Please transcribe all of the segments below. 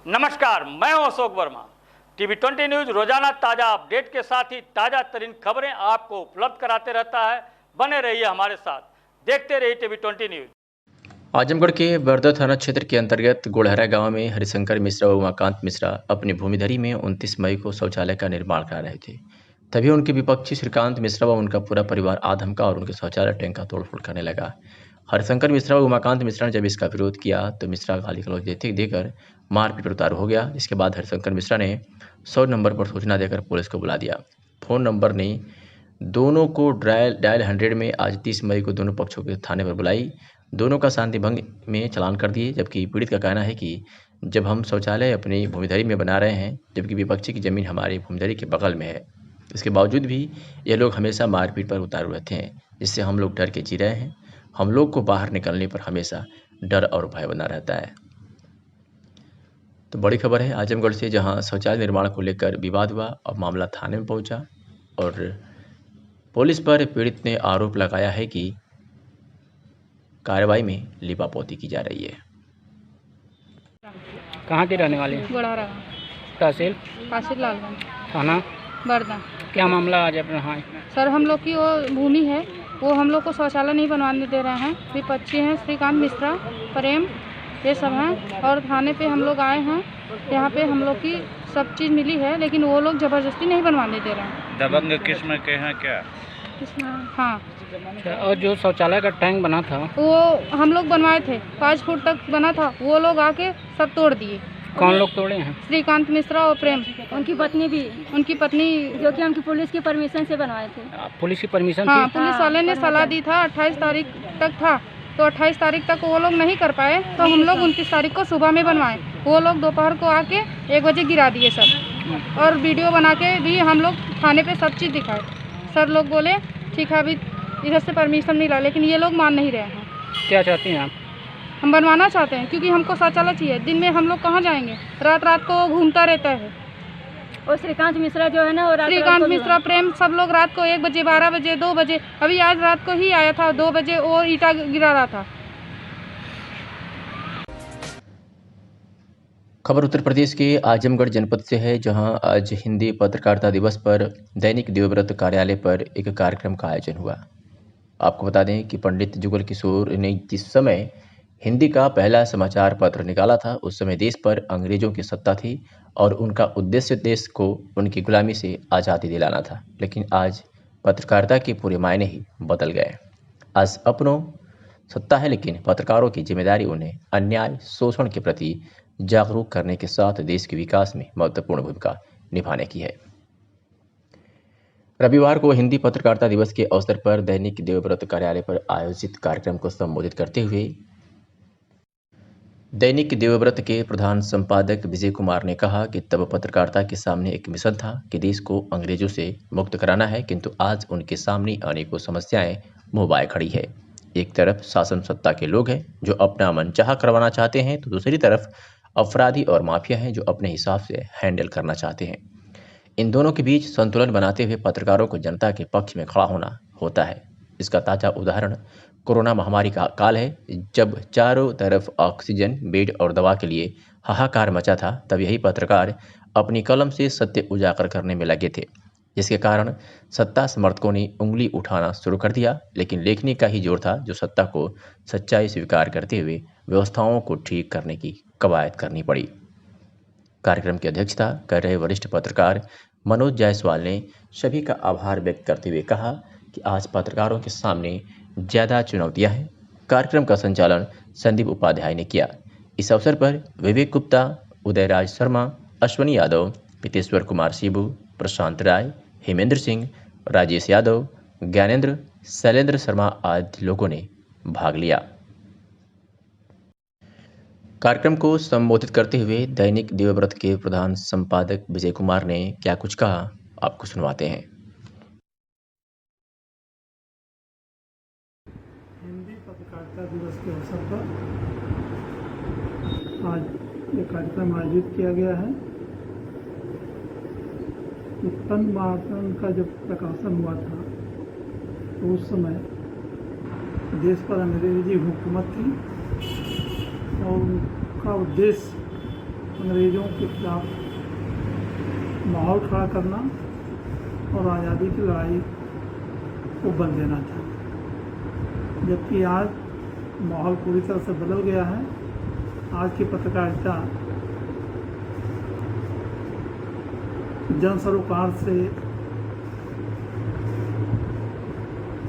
नमस्कार, मैं हूं अशोक वर्मा। टीवी 20 न्यूज रोजाना ताजा अपडेट के साथ ही ताजा तरीन खबरें आपको उपलब्ध कराते रहता है। बने रहिए हमारे साथ, देखते रहिए टीवी 20 न्यूज। आजमगढ़ के बरदा थाना क्षेत्र के अंतर्गत गोड़हरा गांव में हरिशंकर मिश्रा व उमाकांत मिश्रा अपनी भूमिधरी में 29 मई को शौचालय का निर्माण करा रहे थे। तभी उनके विपक्षी श्रीकांत मिश्रा व उनका पूरा परिवार आधमका और उनके शौचालय टैंक का तोड़फोड़ करने लगा। हरिशंकर मिश्रा व उमाकांत मिश्रा ने जब इसका विरोध किया तो मिश्रा गाली गलौज देकर मारपीट पर उतारू हो गया। इसके बाद हरिशंकर मिश्रा ने 100 नंबर पर सूचना देकर पुलिस को बुला दिया। फोन नंबर ने दोनों को डायल 100 में आज 30 मई को दोनों पक्षों के थाने पर बुलाई। दोनों का शांति भंग में चालान कर दिए, जबकि पीड़ित का कहना है कि जब हम शौचालय अपनी भूमिधरी में बना रहे हैं, जबकि विपक्षी की जमीन हमारी भूमिधरी के बगल में है, इसके बावजूद भी ये लोग हमेशा मारपीट पर उतारू रहते हैं, जिससे हम लोग डर के जी रहे हैं। हम लोग को बाहर निकलने पर हमेशा डर और भय बना रहता है। तो बड़ी खबर है आजमगढ़ से, जहां शौचालय निर्माण को लेकर विवाद हुआ और मामला थाने में पहुंचा और पुलिस पर पीड़ित ने आरोप लगाया है कि कार्रवाई में लिपापोती की जा रही है। कहाँ के रहने वाले हैं? गोड़हरा तहसील काशिर लालगंज थाना। बरदा। क्या मामला आज अपना? हाँ सर, हम लोग की वो भूमि है, वो हम लोग को शौचालय नहीं बनवाने दे रहे हैं। विपक्षी हैं श्रीकांत मिश्रा, प्रेम, ये सब हैं और थाने पे हम लोग आए हैं। यहाँ पे हम लोग की सब चीज़ मिली है, लेकिन वो लोग ज़बरदस्ती नहीं बनवाने दे रहे हैं। दबंग किस्म के हैं क्या? हाँ, और जो शौचालय का टैंक बना था वो हम लोग बनवाए थे, 5 फुट तक बना था, वो लोग आके सब तोड़ दिए। कौन लोग तोड़े हैं? श्रीकांत मिश्रा और प्रेम, उनकी पत्नी भी, उनकी पत्नी, जो कि हमकी पुलिस की परमिशन से बनवाए थे। पुलिस की परमिशन हाँ, थी? पुलिस वाले ने सलाह दी था 28 तारीख तक था, तो 28 तारीख तक वो लोग नहीं कर पाए, तो हम लोग 29 तारीख को सुबह में बनवाए। वो लोग दोपहर को आके 1 बजे गिरा दिए सब, और वीडियो बना के भी हम लोग थाने पे सब चीज़ दिखाए। सर लोग बोले ठीक है, अभी इधर से परमिशन मिला, लेकिन ये लोग मान नहीं रहे हैं। क्या चाहती हैं आप? हम बनवाना चाहते हैं, क्योंकि हमको शौचालय चाहिए। दिन में हम लोग कहाँ जाएंगे, रात रात को घूमता रहता है। और श्रीकांत मिश्रा जो है ना, और श्रीकांत मिश्रा, प्रेम, सब लोग रात को 1 बजे, 12 बजे, 2 बजे, अभी आज रात को ही आया था 2 बजे, वो ईटा गिरा रहा था। खबर उत्तर प्रदेश के आजमगढ़ जनपद से है, जहां आज हिंदी पत्रकारिता दिवस पर दैनिक देवव्रत कार्यालय पर एक कार्यक्रम का आयोजन हुआ। आपको बता दें कि पंडित जुगल किशोर ने जिस समय हिंदी का पहला समाचार पत्र निकाला था, उस समय देश पर अंग्रेजों की सत्ता थी और उनका उद्देश्य देश को उनकी गुलामी से आज़ादी दिलाना था। लेकिन आज पत्रकारिता के पूरे मायने ही बदल गए। आज अपनों सत्ता है, लेकिन पत्रकारों की जिम्मेदारी उन्हें अन्याय, शोषण के प्रति जागरूक करने के साथ देश के विकास में महत्वपूर्ण भूमिका निभाने की है। रविवार को हिंदी पत्रकारिता दिवस के अवसर पर दैनिक देवव्रत कार्यालय पर आयोजित कार्यक्रम को संबोधित करते हुए दैनिक देवव्रत के प्रधान संपादक विजय कुमार ने कहा कि तब पत्रकारिता के सामने एक मिशन था कि देश को अंग्रेजों से मुक्त कराना है, किंतु आज उनके सामने अनेकों समस्याएं मुंह बाए खड़ी है। एक तरफ शासन सत्ता के लोग हैं जो अपना मनचाहा करवाना चाहते हैं, तो दूसरी तरफ अपराधी और माफिया हैं जो अपने हिसाब से हैंडल करना चाहते हैं। इन दोनों के बीच संतुलन बनाते हुए पत्रकारों को जनता के पक्ष में खड़ा होना होता है। इसका ताज़ा उदाहरण कोरोना महामारी का काल है। जब चारों तरफ ऑक्सीजन, बेड और दवा के लिए हाहाकार मचा था, तब यही पत्रकार अपनी कलम से सत्य उजागर करने में लगे थे, जिसके कारण सत्ता समर्थकों ने उंगली उठाना शुरू कर दिया। लेकिन लेखनी का ही जोर था जो सत्ता को सच्चाई स्वीकार करते हुए व्यवस्थाओं को ठीक करने की कवायद करनी पड़ी। कार्यक्रम की अध्यक्षता कर रहे वरिष्ठ पत्रकार मनोज जायसवाल ने सभी का आभार व्यक्त करते हुए कहा कि आज पत्रकारों के सामने ज़्यादा चुनौतियां हैं। कार्यक्रम का संचालन संदीप उपाध्याय ने किया। इस अवसर पर विवेक गुप्ता, उदयराज शर्मा, अश्वनी यादव, पितेश्वर कुमार शिबू, प्रशांत राय, हेमेंद्र सिंह, राजेश यादव, ज्ञानेंद्र, शैलेंद्र शर्मा आदि लोगों ने भाग लिया। कार्यक्रम को संबोधित करते हुए दैनिक देवव्रत के प्रधान संपादक विजय कुमार ने क्या कुछ कहा, आपको सुनवाते हैं। हिंदी पत्रकारिता दिवस के अवसर पर आज ये कार्यक्रम आयोजित किया गया है। उत्पन्न महात्मा का जब प्रकाशन हुआ था, तो उस समय देश पर अंग्रेजी हुकूमत थी और उनका उद्देश्य अंग्रेज़ों के खिलाफ माहौल खड़ा करना और आज़ादी की लड़ाई को बल देना था। जबकि आज माहौल पूरी तरह से बदल गया है। आज की पत्रकारिता जन सरोकार से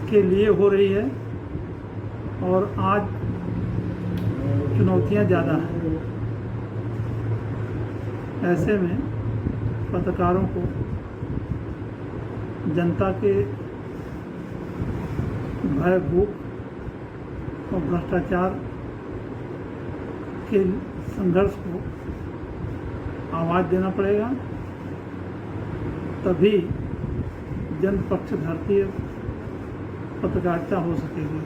के लिए हो रही है और आज चुनौतियां ज़्यादा हैं। ऐसे में पत्रकारों को जनता के भय, भूख और भ्रष्टाचार के संघर्ष को आवाज़ देना पड़ेगा, तभी जनपक्षधर्ती पत्रकारिता हो सकेगी।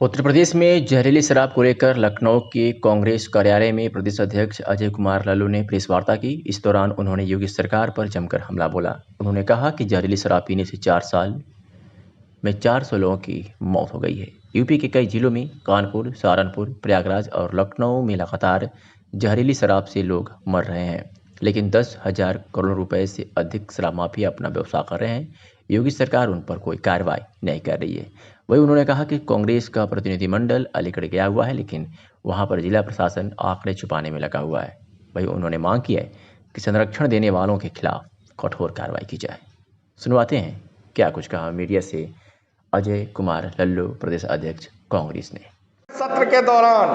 उत्तर प्रदेश में जहरीली शराब को लेकर लखनऊ के कांग्रेस कार्यालय में प्रदेश अध्यक्ष अजय कुमार लल्लू ने प्रेस वार्ता की। इस दौरान उन्होंने योगी सरकार पर जमकर हमला बोला। उन्होंने कहा कि जहरीली शराब पीने से 4 साल में 400 लोगों की मौत हो गई है। यूपी के कई जिलों में कानपुर, सहारनपुर, प्रयागराज और लखनऊ में लगातार जहरीली शराब से लोग मर रहे हैं, लेकिन 10,000 करोड़ रुपए से अधिक शराब माफिया अपना व्यवसाय कर रहे हैं। योगी सरकार उन पर कोई कार्रवाई नहीं कर रही है। वही उन्होंने कहा कि कांग्रेस का प्रतिनिधिमंडल अलीगढ़ गया हुआ है, लेकिन वहां पर जिला प्रशासन आंकड़े छुपाने में लगा हुआ है। वही उन्होंने मांग की है कि संरक्षण देने वालों के खिलाफ कठोर कार्रवाई की जाए। सुनवाते हैं क्या कुछ कहा मीडिया से अजय कुमार लल्लू, प्रदेश अध्यक्ष कांग्रेस ने। सत्र के दौरान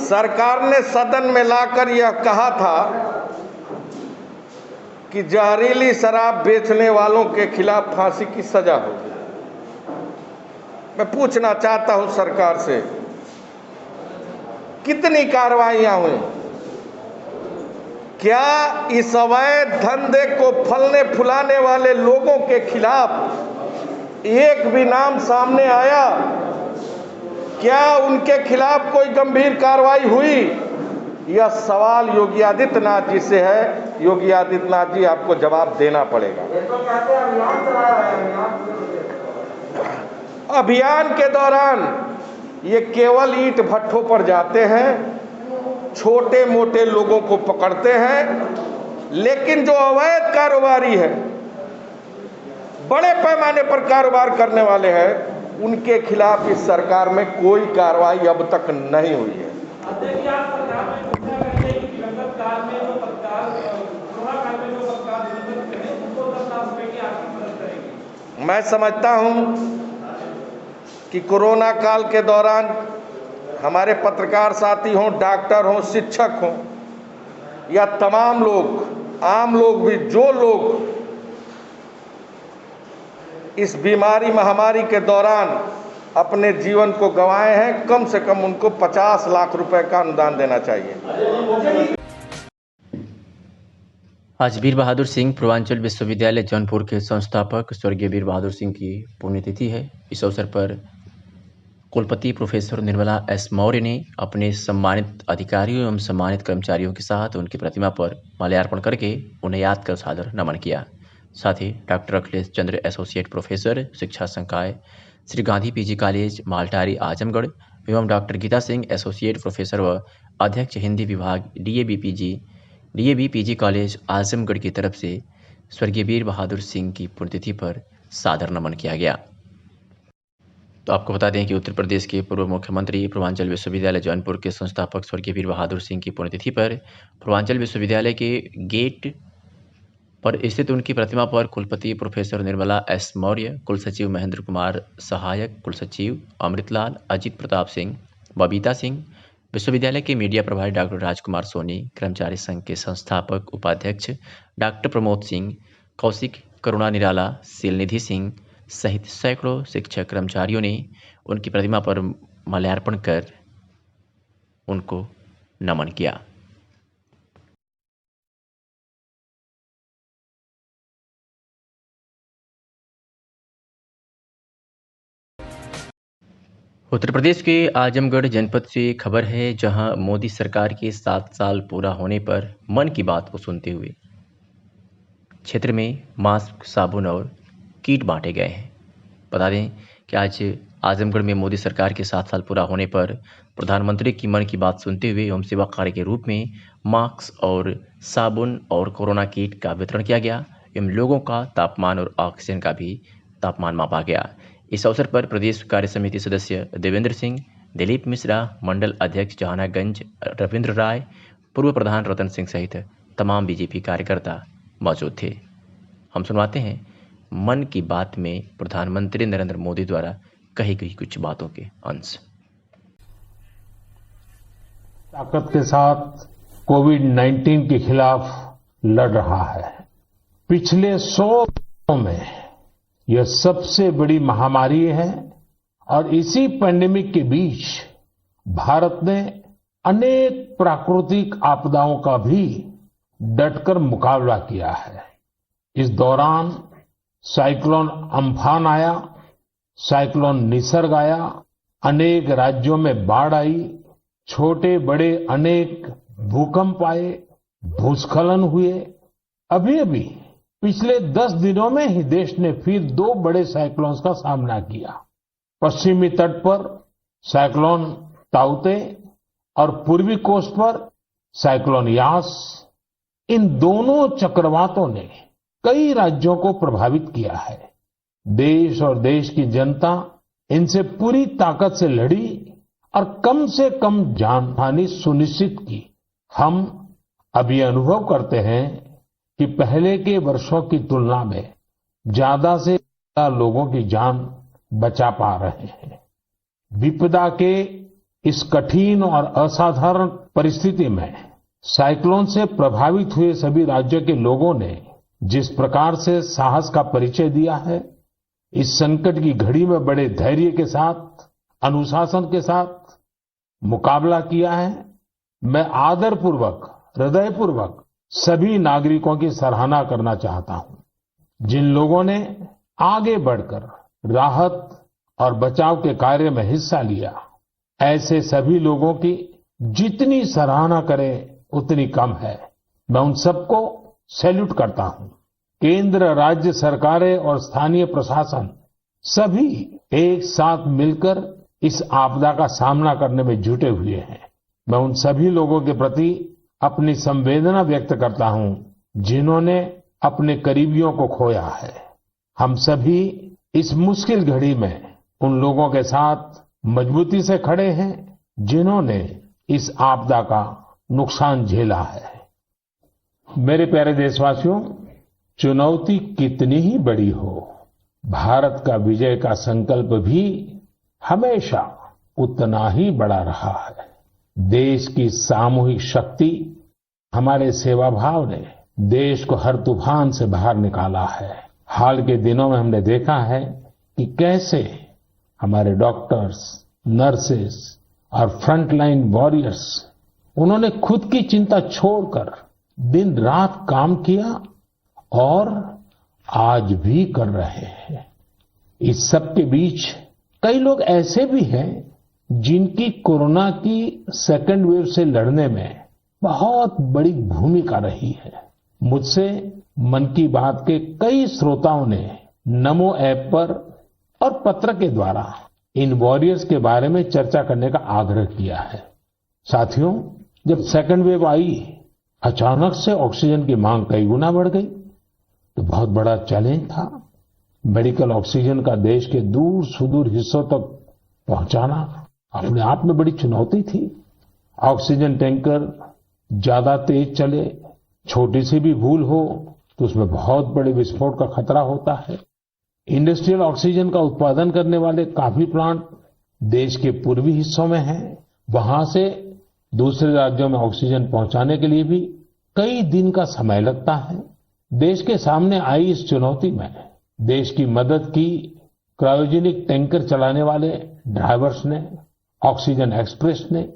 सरकार ने सदन में लाकर यह कहा था कि जहरीली शराब बेचने वालों के खिलाफ फांसी की सजा होगी। मैं पूछना चाहता हूं सरकार से, कितनी कार्रवाइयां हुई? क्या इस अवैध धंधे को फलने फुलाने वाले लोगों के खिलाफ एक भी नाम सामने आया? क्या उनके खिलाफ कोई गंभीर कार्रवाई हुई? यह सवाल योगी आदित्यनाथ जी से है। योगी आदित्यनाथ जी, आपको जवाब देना पड़ेगा। अभियान के दौरान ये केवल ईंट भट्ठों पर जाते हैं, छोटे मोटे लोगों को पकड़ते हैं, लेकिन जो अवैध कारोबारी है, बड़े पैमाने पर कारोबार करने वाले हैं, उनके खिलाफ इस सरकार में कोई कार्रवाई अब तक नहीं हुई है। मैं समझता हूं कि कोरोना काल के दौरान हमारे पत्रकार साथी हों, डॉक्टर हों, शिक्षक हों या तमाम लोग, आम लोग भी, जो लोग इस बीमारी महामारी के दौरान अपने जीवन को गंवाए हैं, कम से कम उनको 50 लाख रुपए का अनुदान देना चाहिए। आज वीर बहादुर सिंह पूर्वांचल विश्वविद्यालय जौनपुर के संस्थापक स्वर्गीय वीर बहादुर सिंह की पुण्यतिथि है। इस अवसर पर कुलपति प्रोफेसर निर्मला एस मौर्य ने अपने सम्मानित अधिकारियों एवं सम्मानित कर्मचारियों के साथ उनकी प्रतिमा पर माल्यार्पण करके उन्हें याद कर सादर नमन किया। साथ ही doctor Akhilesh Chandra associate professor, शिक्षा संकाय श्री गांधी पीजी कॉलेज माल्टारी आजमगढ़ एवं doctor Geeta Singh associate professor व अध्यक्ष हिंदी विभाग डीएवी पीजी कॉलेज आजमगढ़ की तरफ से स्वर्गीय वीर बहादुर सिंह की पुण्यतिथि पर सादर नमन किया गया। तो आपको बता दें कि उत्तर प्रदेश के पूर्व मुख्यमंत्री पूर्वांचल विश्वविद्यालय जौनपुर के संस्थापक स्वर्गीय वीर बहादुर सिंह की पुण्यतिथि पर पूर्वांचल विश्वविद्यालय के गेट पर स्थित उनकी प्रतिमा पर कुलपति प्रोफेसर निर्मला एस मौर्य, कुलसचिव महेंद्र कुमार, सहायक कुलसचिव अमृतलाल, अजीत प्रताप सिंह, बबीता सिंह, विश्वविद्यालय के मीडिया प्रभारी डॉक्टर राजकुमार सोनी, कर्मचारी संघ के संस्थापक उपाध्यक्ष डॉक्टर प्रमोद सिंह, कौशिक, करुणा निराला, शीलनिधि सिंह सहित सैकड़ों शिक्षक कर्मचारियों ने उनकी प्रतिमा पर माल्यार्पण कर उनको नमन किया। उत्तर प्रदेश के आजमगढ़ जनपद से खबर है, जहां मोदी सरकार के 7 साल पूरा होने पर मन की बात को सुनते हुए क्षेत्र में मास्क, साबुन और किट बांटे गए हैं। बता दें कि आज आजमगढ़ में मोदी सरकार के 7 साल पूरा होने पर प्रधानमंत्री की मन की बात सुनते हुए एवं सेवा कार्य के रूप में मास्क और साबुन और कोरोना किट का वितरण किया गया एवं लोगों का तापमान और ऑक्सीजन का भी तापमान मापा गया। इस अवसर पर प्रदेश कार्य समिति सदस्य देवेंद्र सिंह, दिलीप मिश्रा, मंडल अध्यक्ष जहानागंज रविंद्र राय, पूर्व प्रधान रतन सिंह सहित तमाम बीजेपी कार्यकर्ता मौजूद थे। हम सुनवाते हैं मन की बात में प्रधानमंत्री नरेंद्र मोदी द्वारा कही गई कुछ बातों के अंश। ताकत के साथ कोविड-19 के खिलाफ लड़ रहा है। पिछले 100 वर्षों में यह सबसे बड़ी महामारी है और इसी पैंडेमिक के बीच भारत ने अनेक प्राकृतिक आपदाओं का भी डटकर मुकाबला किया है। इस दौरान साइक्लोन अम्फान आया, साइक्लोन निसर्ग आया, अनेक राज्यों में बाढ़ आई, छोटे बड़े अनेक भूकंप आए, भूस्खलन हुए। अभी पिछले 10 दिनों में ही देश ने फिर 2 बड़े साइक्लोन्स का सामना किया। पश्चिमी तट पर साइक्लोन ताउते और पूर्वी कोस्ट पर साइक्लोन यास। इन दोनों चक्रवातों ने कई राज्यों को प्रभावित किया है। देश और देश की जनता इनसे पूरी ताकत से लड़ी और कम से कम जानहानि सुनिश्चित की। हम अब ये अनुभव करते हैं कि पहले के वर्षों की तुलना में ज्यादा से ज्यादा लोगों की जान बचा पा रहे हैं। विपदा के इस कठिन और असाधारण परिस्थिति में साइक्लोन से प्रभावित हुए सभी राज्यों के लोगों ने जिस प्रकार से साहस का परिचय दिया है, इस संकट की घड़ी में बड़े धैर्य के साथ, अनुशासन के साथ मुकाबला किया है, मैं आदरपूर्वक, हृदयपूर्वक सभी नागरिकों की सराहना करना चाहता हूं। जिन लोगों ने आगे बढ़कर राहत और बचाव के कार्य में हिस्सा लिया, ऐसे सभी लोगों की जितनी सराहना करें उतनी कम है। मैं उन सबको सैल्यूट करता हूं। केंद्र, राज्य सरकारें और स्थानीय प्रशासन सभी एक साथ मिलकर इस आपदा का सामना करने में जुटे हुए हैं। मैं उन सभी लोगों के प्रति अपनी संवेदना व्यक्त करता हूं जिन्होंने अपने करीबियों को खोया है। हम सभी इस मुश्किल घड़ी में उन लोगों के साथ मजबूती से खड़े हैं जिन्होंने इस आपदा का नुकसान झेला है। मेरे प्यारे देशवासियों, चुनौती कितनी ही बड़ी हो, भारत का विजय का संकल्प भी हमेशा उतना ही बड़ा रहा है। देश की सामूहिक शक्ति, हमारे सेवा भाव ने देश को हर तूफान से बाहर निकाला है। हाल के दिनों में हमने देखा है कि कैसे हमारे डॉक्टर्स, नर्सेस और फ्रंटलाइन वॉरियर्स, उन्होंने खुद की चिंता छोड़कर दिन रात काम किया और आज भी कर रहे हैं। इस सब के बीच कई लोग ऐसे भी हैं जिनकी कोरोना की सेकेंड वेव से लड़ने में बहुत बड़ी भूमिका रही है। मुझसे मन की बात के कई श्रोताओं ने नमो ऐप पर और पत्र के द्वारा इन वॉरियर्स के बारे में चर्चा करने का आग्रह किया है। साथियों, जब सेकेंड वेव आई, अचानक से ऑक्सीजन की मांग कई गुना बढ़ गई, तो बहुत बड़ा चैलेंज था। मेडिकल ऑक्सीजन का देश के दूर सुदूर हिस्सों तक पहुंचाना अपने आप में बड़ी चुनौती थी। ऑक्सीजन टैंकर ज्यादा तेज चले, छोटी सी भी भूल हो तो उसमें बहुत बड़े विस्फोट का खतरा होता है। इंडस्ट्रियल ऑक्सीजन का उत्पादन करने वाले काफी प्लांट देश के पूर्वी हिस्सों में हैं। वहां से दूसरे राज्यों में ऑक्सीजन पहुंचाने के लिए भी कई दिन का समय लगता है। देश के सामने आई इस चुनौती में देश की मदद की क्रायोजेनिक टैंकर चलाने वाले ड्राइवर्स ने, ऑक्सीजन एक्सप्रेस ने।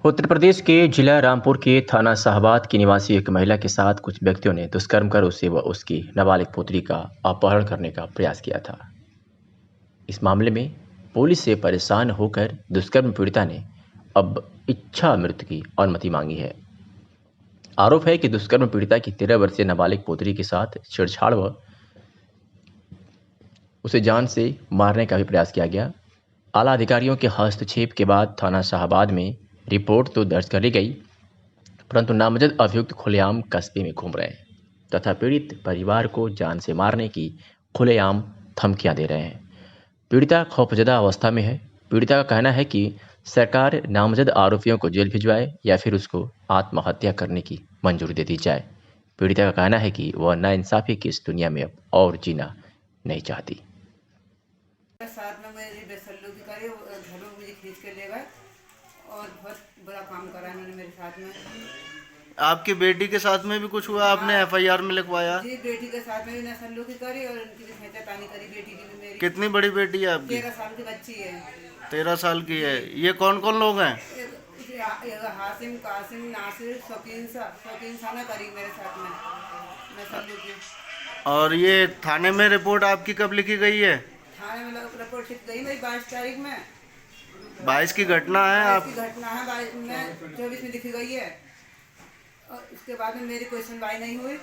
उत्तर प्रदेश के जिला रामपुर के थाना शाहबाद की निवासी एक महिला के साथ कुछ व्यक्तियों ने दुष्कर्म कर उसे व उसकी नाबालिग पुत्री का अपहरण करने का प्रयास किया था। इस मामले में पुलिस से परेशान होकर दुष्कर्म पीड़िता ने अब इच्छा मृत्यु की अनुमति मांगी है। आरोप है कि दुष्कर्म पीड़िता की 13 वर्षीय नाबालिग पुत्री के साथ छेड़छाड़ व उसे जान से मारने का भी प्रयास किया गया। आला अधिकारियों के हस्तक्षेप के बाद थाना शाहबाद में रिपोर्ट तो दर्ज कर ली गई, परंतु नामजद अभियुक्त खुलेआम कस्बे में घूम रहे हैं तथा पीड़ित परिवार को जान से मारने की खुलेआम धमकियां दे रहे हैं। पीड़िता खौफजदा अवस्था में है। पीड़िता का कहना है कि सरकार नामजद आरोपियों को जेल भिजवाए या फिर उसको आत्महत्या करने की मंजूरी दे दी जाए। पीड़िता का कहना है कि वह नाइंसाफी की इस दुनिया में अब और जीना नहीं चाहती। साथ में मेरी बेसल्लूकी करी, घरों में मुझे खींच के ले गए और बहुत बुरा काम करा इन्होंने मेरे साथ में। आपकी बेटी के साथ में भी कुछ हुआ? आपने एफआईआर में लिखवाया? जी, बेटी के साथ में भी बेसल्लूकी करी और उनकी भी खींचातानी करी। बेटी की भी मेरी। कितनी बड़ी बेटी है आपकी? 13 साल की बच्ची है। 13 साल की है। ये कौन कौन लोग हैं? हासिम, कासिम, नासिर, शौकीन सा ने करी मेरे साथ में बेसल्लूकी। और ये थाने में रिपोर्ट आपकी कब लिखी गई है? थाने में रिपोर्ट लिख गई मेरी 22 तारीख में। 22 की घटना है। आप घटना है 22 में, 24 में लिखी गई है। और उसके बाद में मेरी कोई सुनवाई नहीं हुई।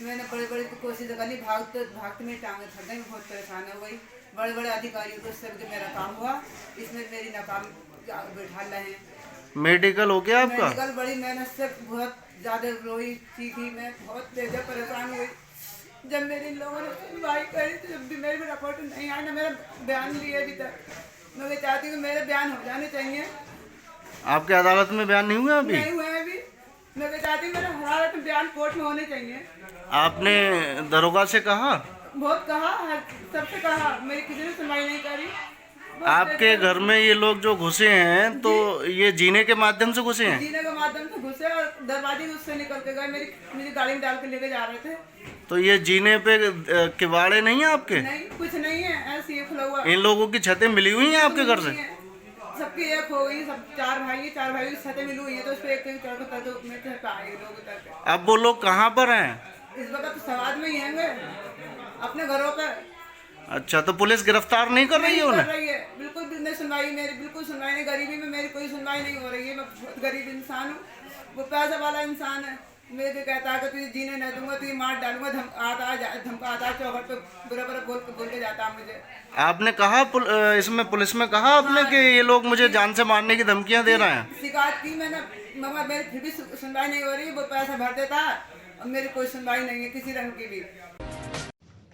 मैंने बड़ी बड़ी कोशिश करी, भागते में टांगे थक गई, बहुत परेशान हो गई। बड़े बड़े अधिकारियों को उससे मेरा काम हुआ, इसमें मेरी नाकाम बैठा रहे हैं। मेडिकल हो गया आपका? मेडिकल बड़ी मेहनत से बहुत ज़्यादा रोई चीखी, मैं बहुत तेज परेशान हुई। जब मेरे इन लोगों ने सुनवाई करी तो जब भी मेरी रिपोर्ट नहीं आई, ना मेरा बयान लिए अभी तक। मैं चाहती हूँ मेरे बयान हो जाने चाहिए। आपके अदालत में बयान नहीं हुआ अभी? नहीं हुआ अभी। मैं चाहती हूँ मेरा हर बयान कोर्ट में होने चाहिए। आपने दरोगा से कहा? बहुत कहा, सबसे कहा, मेरी किसी ने सुनवाई नहीं करी। आपके घर में ये लोग जो घुसे हैं तो ये जीने के माध्यम से घुसे हैं? जीने के माध्यम से घुसे और दरवाजे उससे निकल के गए। मेरी गाड़ी में डाल के लेके जा रहे थे। तो ये जीने पे किवाड़े नहीं है आपके? नहीं, कुछ नहीं है, ऐसे ही खुला हुआ। इन लोगों की छतें मिली हुई हैं आपके घर से? सबकी एक हो गई, सब 4 भाई की छतें मिली हुई है, तो उस पर एक चढ़ आए लोग। अब वो लोग कहाँ पर हैं? इस वक्त समाज में ही हैं, अपने घरों पर। अच्छा, तो पुलिस गिरफ्तार नहीं कर रही है उन्हें? बिल्कुल भी नहीं सुनवाई, मेरी बिल्कुल सुनवाई नहीं। गरीबी में मेरी कोई सुनवाई नहीं हो रही है। मैं बहुत गरीब इंसान हूँ, वो पैसा वाला इंसान है। मेरे को कहता है कि तुझे जीने नहीं दूंगा, तुझे मार डालूंगा, धमकाता चौखट पे बुरा बोल के जाता है मुझे। आपने कहा इसमें पुलिस में कहा आपने कि ये लोग मुझे जान से मारने की धमकियां दे रहे हैं? शिकायत की मैंने, मगर मेरी फिर भी सुनवाई नहीं हो रही। वो पैसा भर देता है और मेरी कोई सुनवाई नहीं है किसी रंग की भी।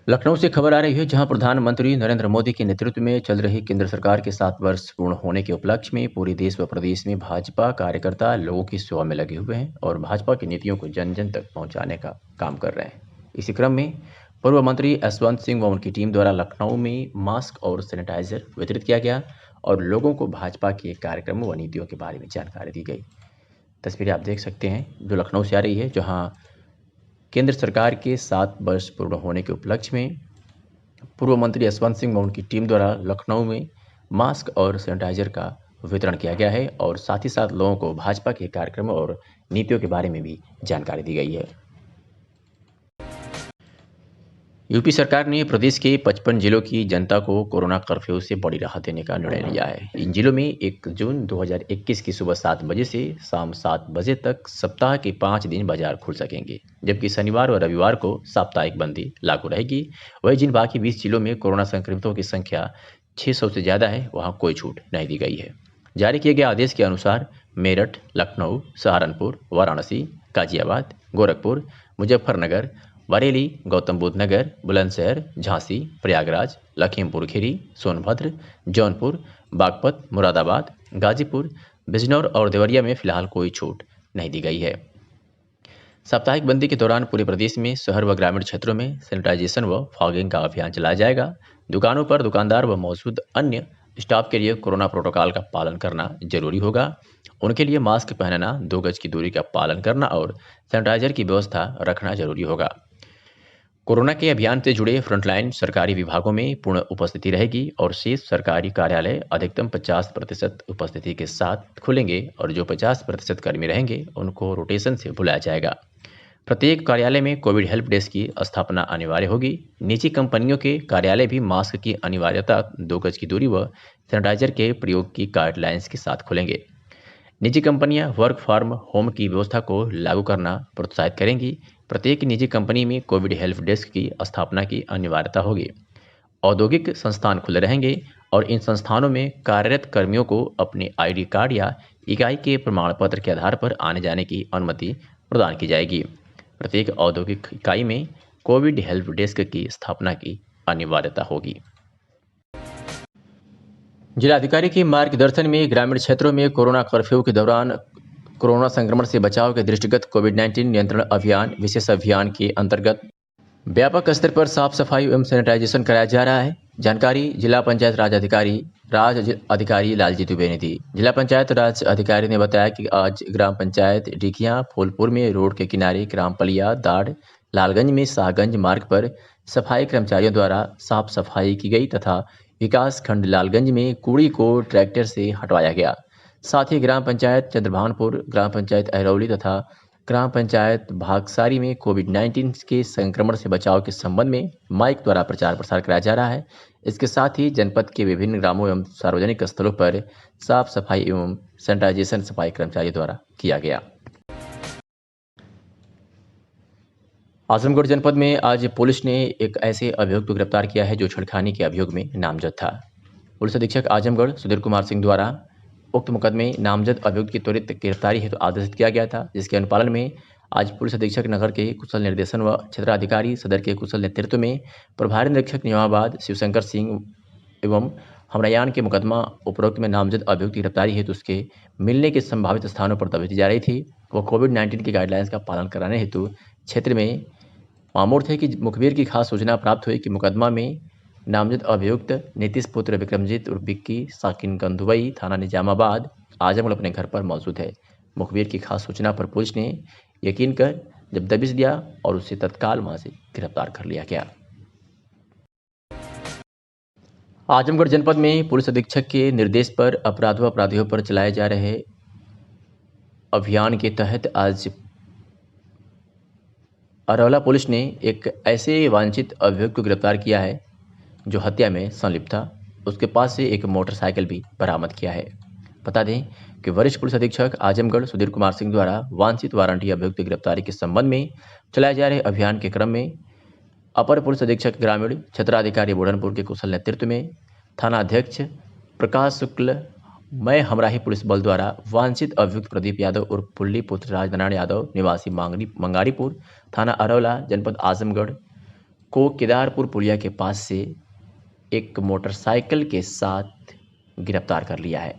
लखनऊ से खबर आ रही है, जहां प्रधानमंत्री नरेंद्र मोदी के नेतृत्व में चल रही केंद्र सरकार के 7 वर्ष पूर्ण होने के उपलक्ष्य में पूरे देश व प्रदेश में भाजपा कार्यकर्ता लोगों की सेवा में लगे हुए हैं और भाजपा की नीतियों को जन जन तक पहुंचाने का काम कर रहे हैं। इसी क्रम में पूर्व मंत्री यशवंत सिंह व उनकी टीम द्वारा लखनऊ में मास्क और सैनिटाइजर वितरित किया गया और लोगों को भाजपा के कार्यक्रमों व नीतियों के बारे में जानकारी दी गई। तस्वीरें आप देख सकते हैं जो लखनऊ से आ रही है, जहाँ केंद्र सरकार के 7 वर्ष पूर्ण होने के उपलक्ष्य में पूर्व मंत्री यशवंत सिंह व उनकी टीम द्वारा लखनऊ में मास्क और सैनिटाइजर का वितरण किया गया है और साथ ही साथ लोगों को भाजपा के कार्यक्रमों और नीतियों के बारे में भी जानकारी दी गई है। यूपी सरकार ने प्रदेश के 55 जिलों की जनता को कोरोना कर्फ्यू से बड़ी राहत देने का निर्णय लिया है। इन जिलों में 1 जून 2021 की सुबह 7 बजे से शाम 7 बजे तक सप्ताह के 5 दिन बाजार खुल सकेंगे, जबकि शनिवार और रविवार को साप्ताहिक बंदी लागू रहेगी। वहीं जिन बाकी 20 जिलों में कोरोना संक्रमितों की संख्या 600 से ज़्यादा है, वहाँ कोई छूट नहीं दी गई है। जारी किए गए आदेश के अनुसार मेरठ, लखनऊ, सहारनपुर, वाराणसी, गाजियाबाद, गोरखपुर, मुजफ्फरनगर, बरेली, गौतम बुद्ध नगर, बुलंदशहर, झांसी, प्रयागराज, लखीमपुर खीरी, सोनभद्र, जौनपुर, बागपत, मुरादाबाद, गाजीपुर, बिजनौर और देवरिया में फिलहाल कोई छूट नहीं दी गई है। साप्ताहिक बंदी के दौरान पूरे प्रदेश में शहर व ग्रामीण क्षेत्रों में सैनिटाइजेशन व फॉगिंग का अभियान चलाया जाएगा। दुकानों पर दुकानदार व मौजूद अन्य स्टाफ के लिए कोरोना प्रोटोकॉल का पालन करना जरूरी होगा। उनके लिए मास्क पहनना, 2 गज की दूरी का पालन करना और सैनिटाइजर की व्यवस्था रखना जरूरी होगा। कोरोना के अभियान से जुड़े फ्रंटलाइन सरकारी विभागों में पूर्ण उपस्थिति रहेगी और शेष सरकारी कार्यालय अधिकतम 50% उपस्थिति के साथ खुलेंगे और जो 50% कर्मी रहेंगे उनको रोटेशन से बुलाया जाएगा। प्रत्येक कार्यालय में कोविड हेल्प डेस्क की स्थापना अनिवार्य होगी। निजी कंपनियों के कार्यालय भी मास्क की अनिवार्यता, 2 गज की दूरी व सैनिटाइजर के प्रयोग की गाइडलाइंस के साथ खुलेंगे। निजी कंपनियां वर्क फ्रॉम होम की व्यवस्था को लागू करना प्रोत्साहित करेंगी। प्रत्येक निजी कंपनी में कोविड हेल्प डेस्क की स्थापना की अनिवार्यता होगी। औद्योगिक संस्थान खुले रहेंगे। और इन संस्थानों में कार्यरत कर्मियों को अपने ID कार्ड या इकाई के प्रमाण पत्र के आधार पर आने जाने की अनुमति प्रदान की जाएगी। प्रत्येक औद्योगिक इकाई में कोविड हेल्प डेस्क की स्थापना की अनिवार्यता होगी। जिलाधिकारी के मार्गदर्शन में ग्रामीण क्षेत्रों में कोरोना कर्फ्यू के दौरान कोरोना संक्रमण से बचाव के दृष्टिगत कोविड-19 नियंत्रण अभियान विशेष अभियान के अंतर्गत व्यापक स्तर पर साफ सफाई एवं सैनिटाइजेशन कराया जा रहा है। जानकारी जिला पंचायत राज अधिकारी लालजी दुबे ने दी। जिला पंचायत राज अधिकारी ने बताया कि आज ग्राम पंचायत डिकिया फूलपुर में रोड के किनारे ग्राम पलिया दाड़ लालगंज में शाहगंज मार्ग पर सफाई कर्मचारियों द्वारा साफ सफाई की गई तथा विकास खंड लालगंज में कूड़ी को ट्रैक्टर से हटवाया गया। साथ ही ग्राम पंचायत चंद्रभानपुर, ग्राम पंचायत अहरौली तथा ग्राम पंचायत भागसारी में कोविड-19 के संक्रमण से बचाव के संबंध में माइक द्वारा प्रचार प्रसार कराया जा रहा है। इसके साथ ही जनपद के विभिन्न ग्रामों एवं सार्वजनिक स्थलों पर साफ सफाई एवं सैनिटाइजेशन सफाई कर्मचारियों द्वारा किया गया। आजमगढ़ जनपद में आज पुलिस ने एक ऐसे अभियुक्त को गिरफ्तार किया है जो छेड़खानी के अभियोग में नामजद था। पुलिस अधीक्षक आजमगढ़ सुधीर कुमार सिंह द्वारा उक्त मुकदमे नामजद अभियुक्त की त्वरित गिरफ्तारी हेतु आदेशित किया गया था, जिसके अनुपालन में आज पुलिस अधीक्षक नगर के कुशल निर्देशन व क्षेत्राधिकारी सदर के कुशल नेतृत्व में प्रभारी निरीक्षक निजामाबाद शिवशंकर सिंह एवं हमरायान के मुकदमा उपरोक्त में नामजद अभियुक्त की गिरफ्तारी हेतु उसके मिलने के संभावित स्थानों पर दबिश दी जा रही थी। वह कोविड-19 की गाइडलाइंस का पालन कराने हेतु क्षेत्र में मामूर थे कि मुखबिर की खास सूचना प्राप्त हुई कि मुकदमा में नामजद अभियुक्त नीतीश पुत्र विक्रमजीत उर्फ विक्की साकिन गंधुवई थाना निजामाबाद आजमगढ़ अपने घर पर मौजूद है। मुखबिर की खास सूचना पर पुलिस ने यकीन कर जब दबिश दिया और उसे तत्काल वहां से गिरफ्तार कर लिया गया। आजमगढ़ जनपद में पुलिस अधीक्षक के निर्देश पर अपराधियों पर चलाए जा रहे अभियान के तहत आज अरौला पुलिस ने एक ऐसे वांछित अभियुक्त को गिरफ्तार किया है जो हत्या में संलिप्त था। उसके पास से एक मोटरसाइकिल भी बरामद किया है। बता दें कि वरिष्ठ पुलिस अधीक्षक आजमगढ़ सुधीर कुमार सिंह द्वारा वांछित वारंटी अभियुक्त की गिरफ्तारी के संबंध में चलाए जा रहे अभियान के क्रम में अपर पुलिस अधीक्षक ग्रामीण क्षेत्राधिकारी बुढ़नपुर के कुशल नेतृत्व में थाना अध्यक्ष प्रकाश शुक्ल मैं हमराही पुलिस बल द्वारा वांछित अभियुक्त प्रदीप यादव उर्फ पुल्ली पुत्र राजनारायण यादव निवासी मंगारीपुर थाना अरौला जनपद आजमगढ़ को केदारपुर पुलिया के पास से एक मोटरसाइकिल के साथ गिरफ्तार कर लिया है।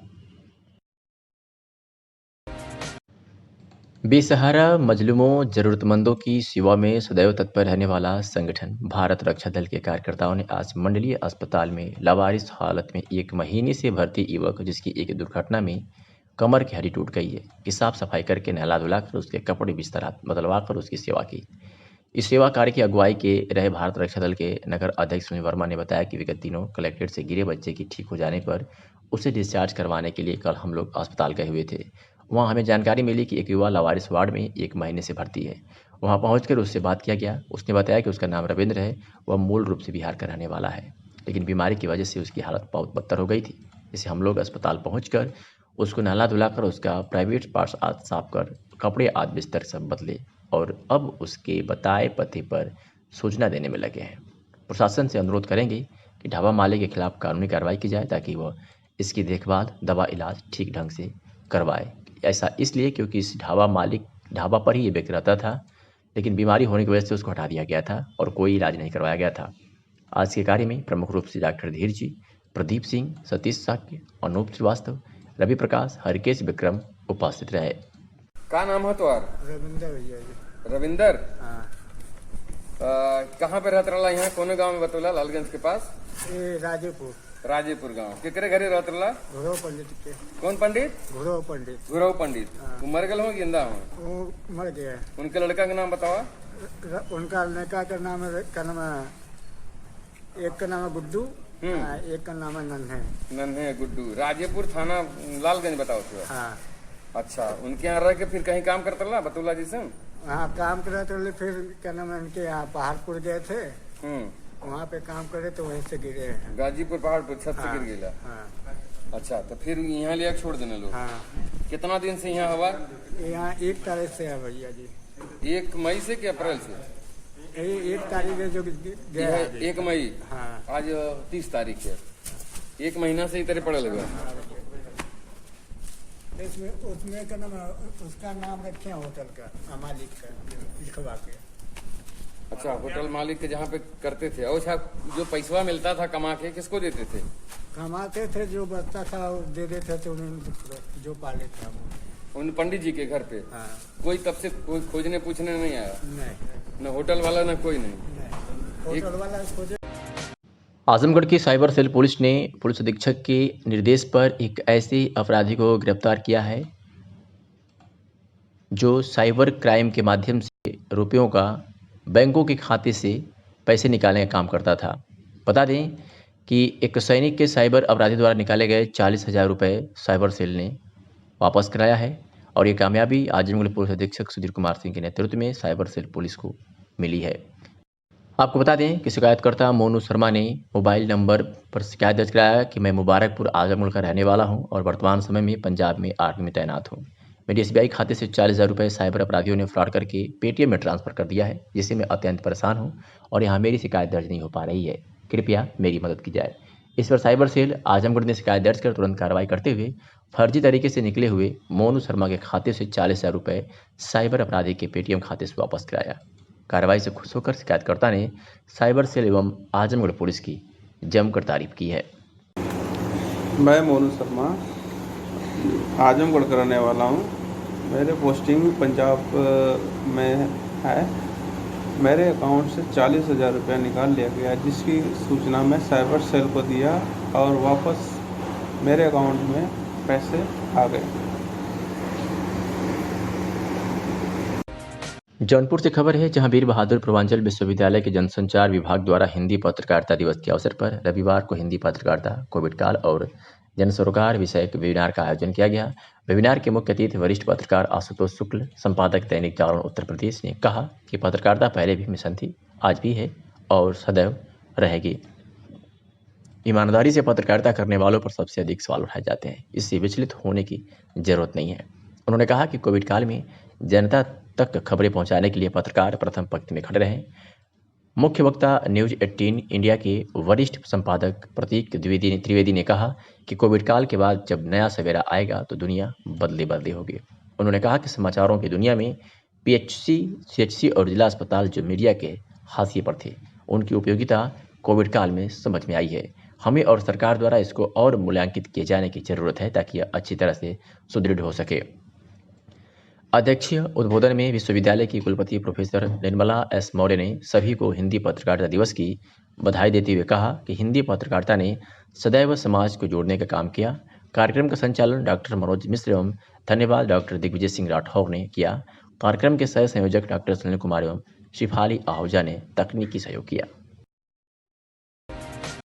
बेसहारा मजलूमों जरूरतमंदों की सेवा में सदैव तत्पर रहने वाला संगठन भारत रक्षा दल के कार्यकर्ताओं ने आज मंडलीय अस्पताल में लावारिस हालत में 1 महीने से भर्ती युवक जिसकी एक दुर्घटना में कमर की हड्डी टूट गई है की साफ सफाई करके नहला धुलाकर उसके कपड़े बिस्तर बदलवा कर उसकी सेवा की। इस सेवा कार्य की अगुवाई के रहे भारत रक्षा दल के नगर अध्यक्ष सुनील वर्मा ने बताया कि विगत दिनों कलेक्ट्रेट से गिरे बच्चे की ठीक हो जाने पर उसे डिस्चार्ज करवाने के लिए कल हम लोग अस्पताल गए हुए थे। वहाँ हमें जानकारी मिली कि एक युवा लावारिस वार्ड में 1 महीने से भर्ती है। वहाँ पहुंचकर उससे बात किया गया। उसने बताया कि उसका नाम रविंद्र है। वह मूल रूप से बिहार का रहने वाला है, लेकिन बीमारी की वजह से उसकी हालत बहुत बदतर हो गई थी। इसे हम लोग अस्पताल पहुंचकर उसको नहला धुलाकर उसका प्राइवेट पार्ट्स आदि साफ कर कपड़े आदि बिस्तर सब बदले और अब उसके बताए पते पर सूचना देने में लगे हैं। प्रशासन से अनुरोध करेंगे कि ढाबा मालिक के खिलाफ कानूनी कार्रवाई की जाए ताकि वह इसकी देखभाल दवा इलाज ठीक ढंग से करवाए। ऐसा इसलिए क्योंकि इस ढाबा पर ही ये व्यक्ति रहता था, लेकिन बीमारी होने की वजह से उसको हटा दिया गया था और कोई इलाज नहीं करवाया गया था। आज के कार्य में प्रमुख रूप से डॉक्टर धीर जी, प्रदीप सिंह, सतीश साक्य, अनूप श्रीवास्तव, रवि प्रकाश, हरकेश विक्रम उपस्थित रहे। क्या नाम है तुम्हार? रविंदर भैया जी। रविंदर? कहाँ पे रहता रहा? यहाँ कौन गांव में बतौला? लालगंज के पास? राजेपुर गांव। केकरे घरे रहता रहा? घुरव पंडित के। कौन पंडित? घुरव पंडित। घुरव पंडित। वो मर गए हो जिंदा हो? वो मर गया। उनके लड़का का नाम बतावा। उनका लड़का का नाम है एक का नाम है गुड्डू, एक का नाम है नन्हे गुड्डू। राजेपुर थाना लालगंज बताओ तो। हाँ। अच्छा, उनके यहाँ रह के फिर कहीं काम करता रहा बतौला जी से? हाँ, काम करते रहे। फिर क्या नाम है उनके यहाँ पहाड़पुर गए थे, वहाँ पे काम करे तो वहीं से गिरे हैं। गाजीपुर पहाड़पुर छत से गिर गया। हाँ। अच्छा, तो फिर यहाँ लिया छोड़ देने लोग? हाँ। कितना दिन से यहाँ हवा? यहाँ 1 तारीख से है भैया जी। 1 मई से कि अप्रैल से? 1 तारीख है जो गया है। 1 मई। हाँ। आज 30 तारीख है। 1 महीना से ही तेरे पड़े लगे। इसमें उसमें का नाम, उसका नाम रखे होटल का मालिक का लिखवा के। अच्छा, होटल मालिक के जहाँ पे करते थे। और जो पैसा मिलता था कमा के किसको देते थे? कमाते थे, जो बचता था वो दे देते थे उन्हें, जो पाले थे हम। उन पंडित जी के घर पे? हाँ। कोई तब से कोई खोजने पूछने नहीं आया? नहीं। न होटल वाला न कोई नहीं। होटल वाला खोजे। आजमगढ़ की साइबर सेल पुलिस ने पुलिस अधीक्षक के निर्देश पर एक ऐसे अपराधी को गिरफ्तार किया है जो साइबर क्राइम के माध्यम से रुपयों का बैंकों के खाते से पैसे निकालने का काम करता था। बता दें कि एक सैनिक के साइबर अपराधी द्वारा निकाले गए 40,000 रुपये साइबर सेल ने वापस कराया है और ये कामयाबी आजमगढ़ पुलिस अधीक्षक सुधीर कुमार सिंह के नेतृत्व में साइबर सेल पुलिस को मिली है। आपको बता दें कि शिकायतकर्ता मोनू शर्मा ने मोबाइल नंबर पर शिकायत दर्ज कराया कि मैं मुबारकपुर आजमगढ़ का रहने वाला हूं और वर्तमान समय में पंजाब में आर्मी में तैनात हूं। मेरे SBI खाते से 40,000 रुपये साइबर अपराधियों ने फ्रॉड करके पेटीएम में ट्रांसफ़र कर दिया है, जिससे मैं अत्यंत परेशान हूं और यहाँ मेरी शिकायत दर्ज नहीं हो पा रही है। कृपया मेरी मदद की जाए। इस पर साइबर सेल आजमगढ़ ने शिकायत दर्ज कर तुरंत कार्रवाई करते हुए फर्जी तरीके से निकले हुए मोनू शर्मा के खाते से 40,000 रुपये साइबर अपराधी के पेटीएम खाते से वापस कराया। कार्रवाई से खुश होकर शिकायतकर्ता ने साइबर सेल एवं आजमगढ़ पुलिस की जमकर तारीफ की है। मैं मोनू शर्मा आजमगढ़ का रहने वाला हूँ। मेरे पोस्टिंग पंजाब में है। मेरे अकाउंट से 40,000 रुपये निकाल लिया गया, जिसकी सूचना मैं साइबर सेल को दिया और वापस मेरे अकाउंट में पैसे आ गए। जौनपुर से खबर है, जहां वीर बहादुर पूर्वांचल विश्वविद्यालय के जनसंचार विभाग द्वारा हिंदी पत्रकारिता दिवस के अवसर पर रविवार को हिंदी पत्रकारिता, कोविड काल और जन सरोकार विषयक वेबिनार का आयोजन किया गया। वेबिनार के मुख्य अतिथि वरिष्ठ पत्रकार आशुतोष शुक्ल, संपादक दैनिक जागरण उत्तर प्रदेश, ने कहा कि पत्रकारिता पहले भी मिशन थी, आज भी है और सदैव रहेगी। ईमानदारी से पत्रकारिता करने वालों पर सबसे अधिक सवाल उठाए जाते हैं, इससे विचलित होने की जरूरत नहीं है। उन्होंने कहा कि कोविड काल में जनता तक खबरें पहुंचाने के लिए पत्रकार प्रथम पंक्ति में खड़े रहें। मुख्य वक्ता न्यूज 18 इंडिया के वरिष्ठ संपादक प्रतीक त्रिवेदी ने कहा कि कोविड काल के बाद जब नया सवेरा आएगा तो दुनिया बदली होगी। उन्होंने कहा कि समाचारों की दुनिया में PHC, CHC और जिला अस्पताल जो मीडिया के हाशिए पर थे, उनकी उपयोगिता कोविड काल में समझ में आई है। हमें और सरकार द्वारा इसको और मूल्यांकित किए जाने की जरूरत है ताकि यह अच्छी तरह से सुदृढ़ हो सके। अध्यक्षीय उद्बोधन में विश्वविद्यालय की कुलपति प्रोफेसर निर्मला S. मौर्य ने सभी को हिंदी पत्रकारिता दिवस की बधाई देते हुए कहा कि हिंदी पत्रकारिता ने सदैव समाज को जोड़ने का काम किया। कार्यक्रम का संचालन डॉक्टर मनोज मिश्र एवं धन्यवाद डॉक्टर दिग्विजय सिंह राठौर ने किया। कार्यक्रम के सह संयोजक डॉक्टर सुनील कुमार एवं शिफाली आहूजा ने तकनीकी सहयोग किया।